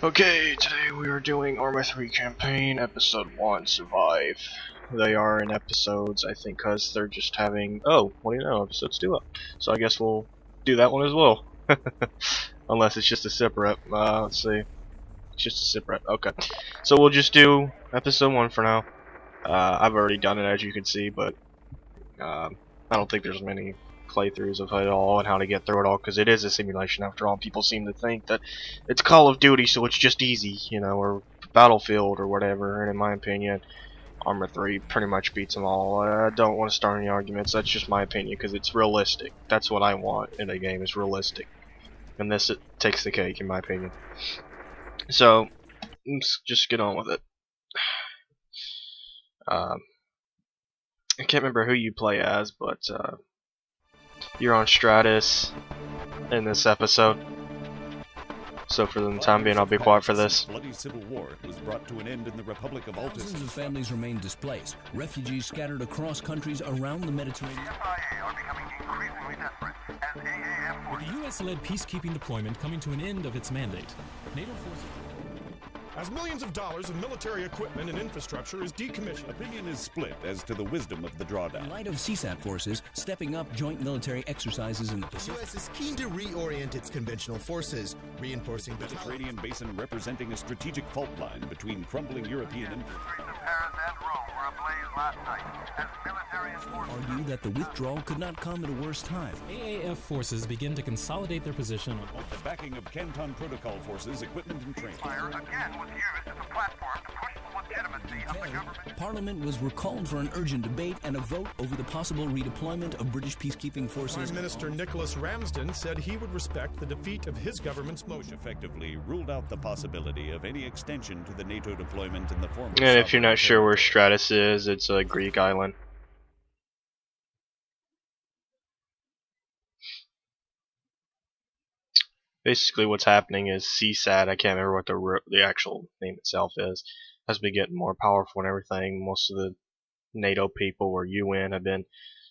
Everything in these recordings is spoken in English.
Okay, today we are doing ArmA 3 campaign, episode 1, Survive. They are in episodes, I think, because they're just having... Oh, what do you know, episode's 2 up. So I guess we'll do that one as well. Unless it's just a separate, let's see. It's just a separate, okay. So we'll just do episode 1 for now. I've already done it, as you can see, but I don't think there's many playthroughs of it all and how to get through it all, because it is a simulation after all. People seem to think that it's Call of Duty, so it's just easy, you know, or Battlefield or whatever, and in my opinion, ArmA 3 pretty much beats them all. I don't want to start any arguments, that's just my opinion, because it's realistic. That's what I want in a game, is realistic. And this it takes the cake, in my opinion. So, let's just get on with it. I can't remember who you play as, but you're on Stratus in this episode. So for the time being, I'll be quiet for this. Bloody civil war was brought to an end in the Republic of Altus. Thousands of families remain displaced. Refugees scattered across countries around the Mediterranean. are becoming increasingly desperate, as AAF With the U.S.-led peacekeeping deployment coming to an end of its mandate, NATO forces... As millions of dollars of military equipment and infrastructure is decommissioned. Opinion is split as to the wisdom of the drawdown. In light of CSAT forces stepping up joint military exercises in the The Pacific. U.S. is keen to reorient its conventional forces, reinforcing the Mediterranean basin representing a strategic fault line between crumbling European influence. streets of Paris and Rome were ablaze last night, as military enforcement Argue that the withdrawal could not come at a worse time. AAF forces begin to consolidate their position on... The backing of Canton Protocol forces, equipment and training. fire again was used as a platform to push the legitimacy of the government. Parliament was recalled for an urgent debate and a vote over the possible redeployment of British peacekeeping forces. Prime Minister Nicholas Ramsden said he would respect the defeat of his government's motion. Effectively ruled out the possibility of any extension to the NATO deployment in the form of... And if you're not sure where Stratus is, it's a Greek island. Basically what's happening is CSAT, I can't remember what the actual name itself is, has been getting more powerful and everything. Most of the NATO people or UN have been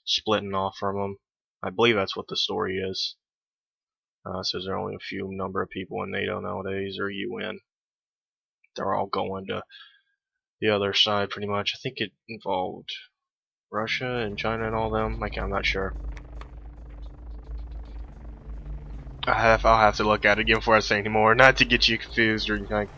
splitting off from them. I believe that's what the story is. So there are only a few number of people in NATO nowadays, or UN. They're all going to the other side pretty much. I think it involved Russia and China and all them. I'm not sure. I'll have to look at it again before I say any more, not to get you confused or anything.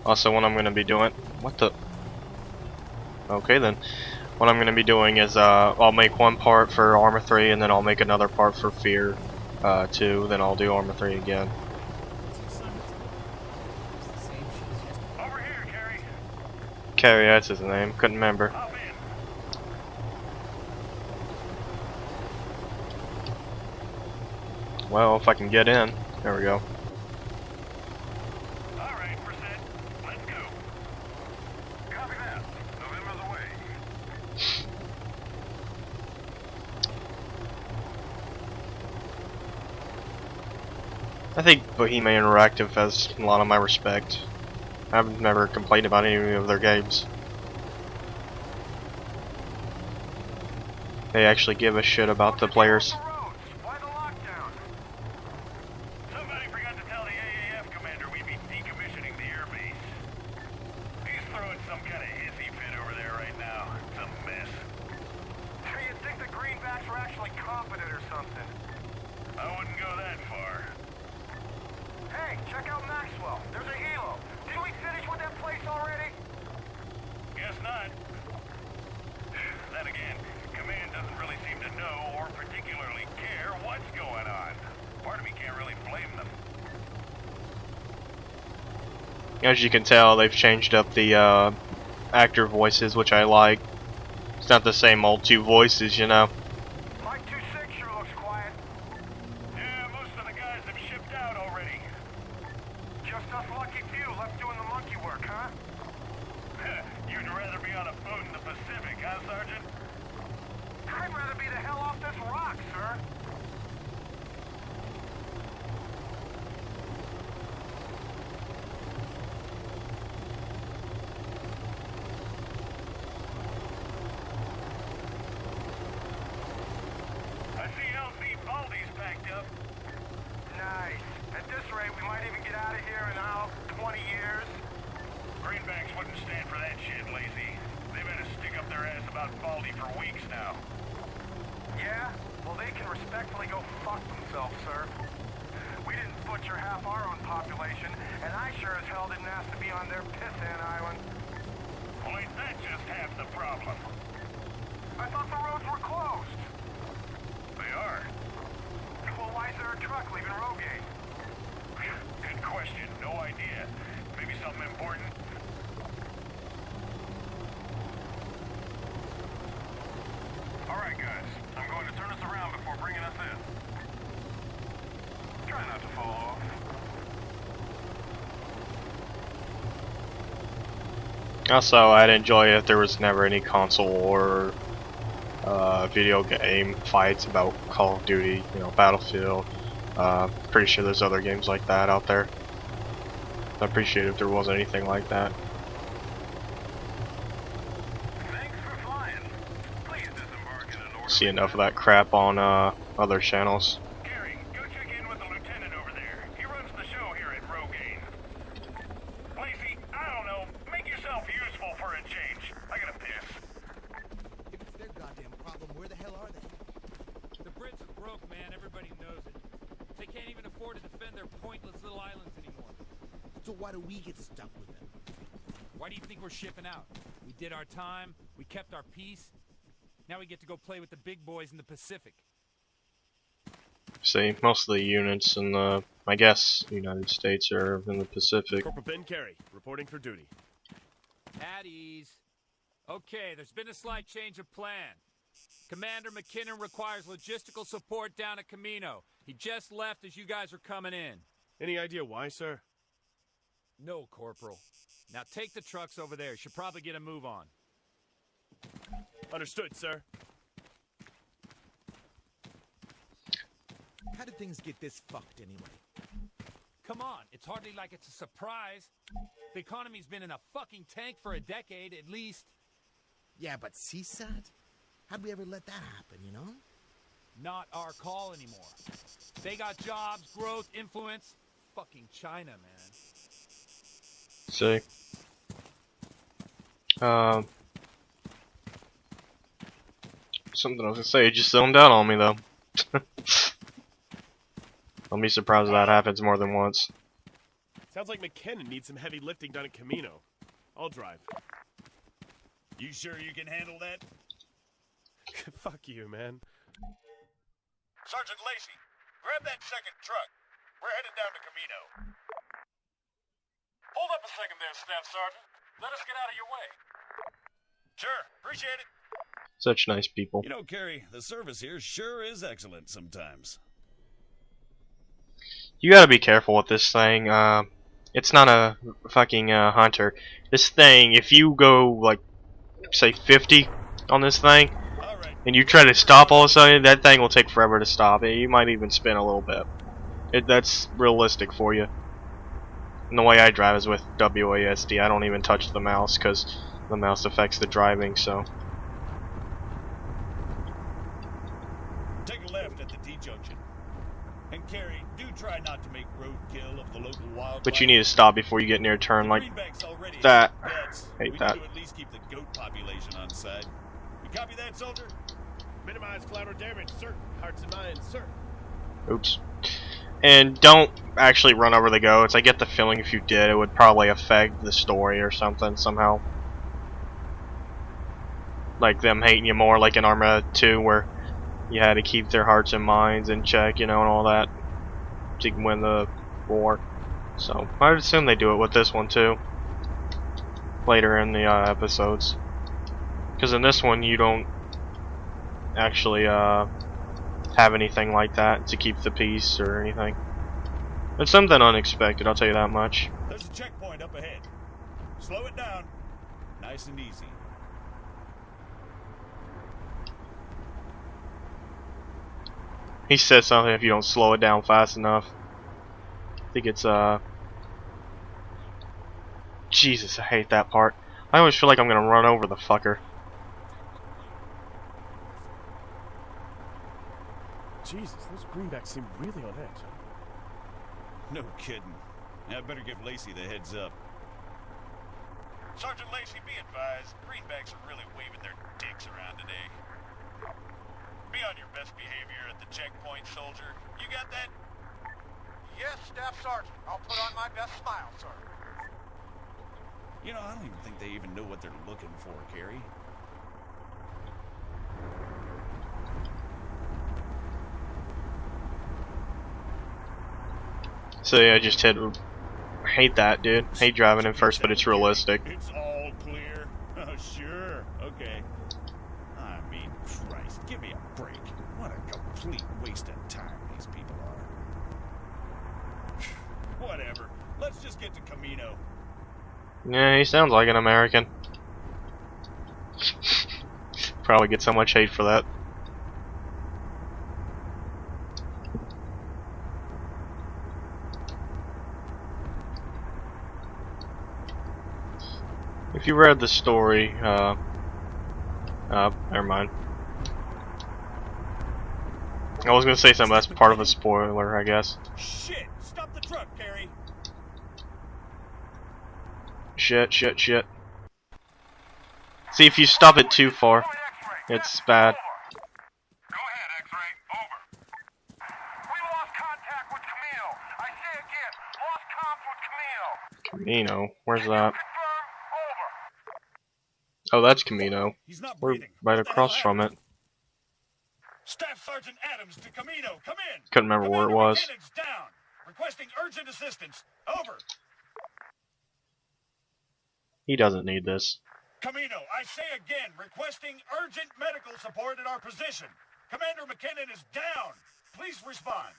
Also, what I'm going to be doing... What the... Okay then. What I'm going to be doing is, I'll make one part for ArmA 3, and then I'll make another part for Fear 2, then I'll do ArmA 3 again. Over here, Carrie. Carrie, that's his name. Couldn't remember. Hop in. Well, if I can get in. There we go. All right, we're set. Let's go. Copy that. November's away. I think Bohemian Interactive has a lot of my respect. I've never complained about any of their games. They actually give a shit about the players. Why the lockdown? Somebody forgot to tell the AAF commander we'd be decommissioning the airbase. He's throwing some kind of hissy fit over there right now. It's a mess. Sure, you'd think the greenbacks were actually competent or something. I wouldn't go that far. Hey, check out Maxwell. There's a helo. Didn't we finish with that place already? Guess not. Then again, Command doesn't really seem to know or particularly care what's going on. Part of me can't really blame them. As you can tell, they've changed up the actor voices, which I like. It's not the same old two voices, you know. Mike 2-6 sure looks quiet. Yeah, most of the guys have shipped out already. Just us lucky few left doing the monkey work, huh? You'd rather be on a boat in the Pacific, huh, Sergeant? I'd rather be the hell off this rock, sir. didn't ask to be on their pissant island. Well, ain't that just half the problem? I thought the roads were closed. They are. Well, why is there a truck leaving Rogate? Good question. No idea. Maybe something important? Alright, guys. I'm going to turn us around before bringing us in. Try not to fall off. Also, I'd enjoy it if there was never any console or video game fights about Call of Duty, you know, Battlefield. Pretty sure there's other games like that out there. I'd appreciate it if there was anything like that. Thanks for flying. Please disembark in an order. See enough of that crap on other channels. Gary, go check in with the lieutenant over there. He runs the show here at Rogaine. Lacey, I don't know. Make yourself useful for a change. I gotta piss. If it's their goddamn problem, where the hell are they? The Brits are broke, man. Everybody knows it. They can't even afford to defend their pointless little islands anymore. So why do we get stuck with them? Why do you think we're shipping out? We did our time. We kept our peace. Now we get to go play with the big boys in the Pacific. See, most of the units in the, I guess, United States are in the Pacific. Corporal Ben Keller, reporting for duty. At ease. Okay, there's been a slight change of plan. Commander McKinnon requires logistical support down at Camino. He just left as you guys are coming in. Any idea why, sir? No, Corporal. Now take the trucks over there. Should probably get a move on. Understood, sir. How did things get this fucked anyway? Come on, it's hardly like it's a surprise. The economy's been in a fucking tank for a decade, at least. Yeah, but CSAT? How'd we ever let that happen, you know? Not our call anymore. They got jobs, growth, influence. Fucking China, man. See. Something I was gonna say, it just zoomed out on me though. I'll be surprised if that happens more than once. Sounds like McKinnon needs some heavy lifting done at Camino. I'll drive. You sure you can handle that? Fuck you, man. Sergeant Lacey, grab that second truck. We're headed down to Camino. Hold up a second there, Staff Sergeant. Let us get out of your way. Sure, appreciate it. Such nice people. You know, Kerry, the service here sure is excellent sometimes. You gotta be careful with this thing. It's not a fucking hunter. This thing, if you go like, say 50 on this thing, and you try to stop all of a sudden, that thing will take forever to stop. You might even spin a little bit. That's realistic for you. And the way I drive is with WASD. I don't even touch the mouse because the mouse affects the driving. So. Take a left at the T-junction. And Kerry, do try not to make roadkill of the local wildlife. But you need to stop before you get near a turn like that. Hate that. We need to at least keep the goat population on side. You copy that, soldier? Minimize collateral damage, sir. Hearts and minds, sir. Oops. And don't actually run over the goats. I get the feeling if you did, it would probably affect the story or something somehow. Like them hating you more, like in ArmA 2, where you had to keep their hearts and minds in check, you know, and all that, so you can win the war. So I'd assume they do it with this one too, later in the episodes. Because in this one, you don't actually have anything like that to keep the peace or anything. It's something unexpected, I'll tell you that much. There's a checkpoint up ahead. Slow it down. Nice and easy. He said something if you don't slow it down fast enough. I think it's Jesus, I hate that part. I always feel like I'm gonna run over the fucker. Jesus, those greenbacks seem really on edge. No kidding. Now I better give Lacey the heads up. Sergeant Lacey, be advised, greenbacks are really waving their dicks around today. Be on your best behavior at the checkpoint, soldier. You got that? Yes, Staff Sergeant. I'll put on my best smile, sir. You know, I don't even think they even know what they're looking for, Carrie. So yeah, just hit. Hate that, dude. Hate driving in first, but it's realistic. It's all clear. Oh, sure. Okay. I mean, Christ, give me a break. What a complete waste of time these people are. Whatever. Let's just get to Camino. Yeah, he sounds like an American. Probably get so much hate for that. If you read the story, never mind. I was gonna say something that's part of a spoiler, I guess. Shit! Stop the truck, Carrie! Shit. See, if you stop it too far, it's bad. Go ahead, X-Ray. Over. We lost contact with Camino. I say again, lost comms with Camino. Camino, where's that? Confirm. Over. Oh, that's Camino. He's not We're breathing. right What the across hell from it. happened? Staff Sergeant Adams to Camino. Come in. Couldn't remember where it Commander was. McKinnon's down. Requesting urgent assistance. Over. He doesn't need this. Camino, I say again, requesting urgent medical support at our position. Commander McKinnon is down. Please respond.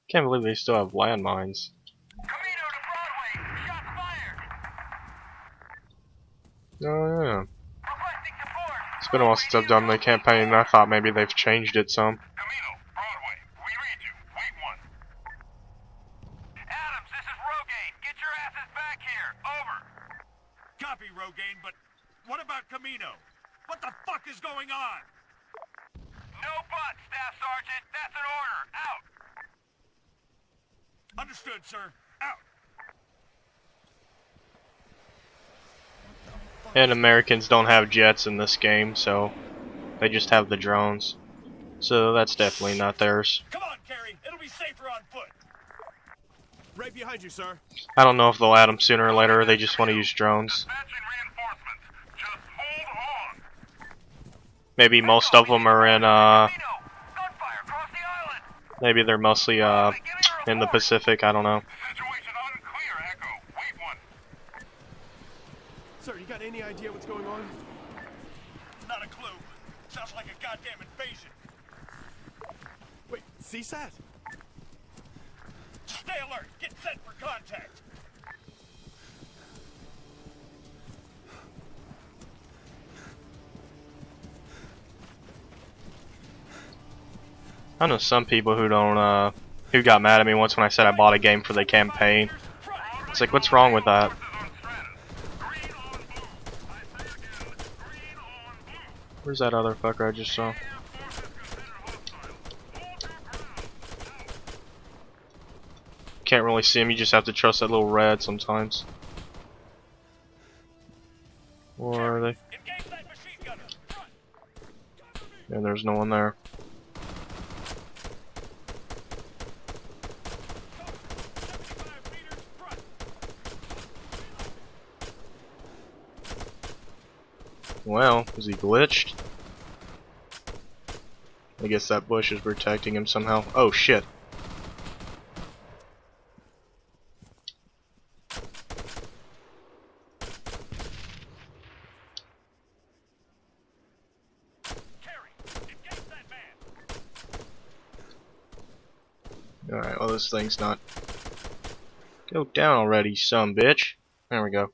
Can't believe they still have landmines. Camino to Broadway. Shots fired. Oh yeah. Requesting support. It's been a while since I've done the campaign, and I thought maybe they've changed it some. Camino, Broadway. We read you. Wait one. Adams, this is Rogaine. Get your asses back here. Over. Copy, Rogaine, but what about Camino? What the fuck is going on? No buts, Staff Sergeant. That's an order. Out. Understood, sir. Out. And Americans don't have jets in this game, so they just have the drones. So that's definitely not theirs. Come on, Carrie. It'll be safer on foot. Right behind you, sir. I don't know if they'll add them sooner or later, or they just want to use drones. Dispatching reinforcements. Just hold on. Maybe most of them are in, Camino. Gunfire across the island. maybe they're mostly, in the Pacific, I don't know. Situation unclear, Echo. Wait one. Sir, you got any idea what's going on? Not a clue. Sounds like a goddamn invasion. Wait, CSAT? Stay alert. Get set for contact. I know some people who don't, who got mad at me once when I said I bought a game for the campaign. It's like, what's wrong with that? Where's that other fucker I just saw? Can't really see him, you just have to trust that little red sometimes. Where are they? Engage that machine gunner. Front. And there's no one there. 75 meters front. Well, is he glitched? I guess that bush is protecting him somehow. Oh shit. Carrie, engage that man. Alright, well this thing's not... Go down already, some bitch. There we go.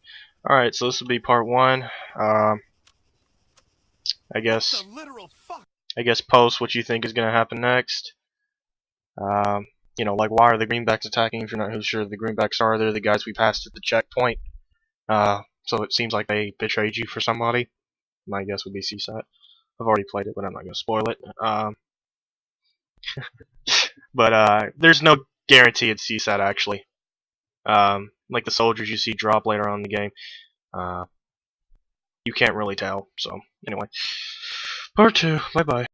Alright, so this will be part 1. I guess The literal fuck. post what you think is gonna happen next. You know, like, why are the greenbacks attacking? If you're not sure who the greenbacks are, they're the guys we passed at the checkpoint. So it seems like they betrayed you for somebody. My guess would be CSAT. I've already played it, but I'm not gonna spoil it. But there's no guarantee it's CSAT actually. Like the soldiers you see drop later on in the game, you can't really tell. So anyway, part 2. Bye bye.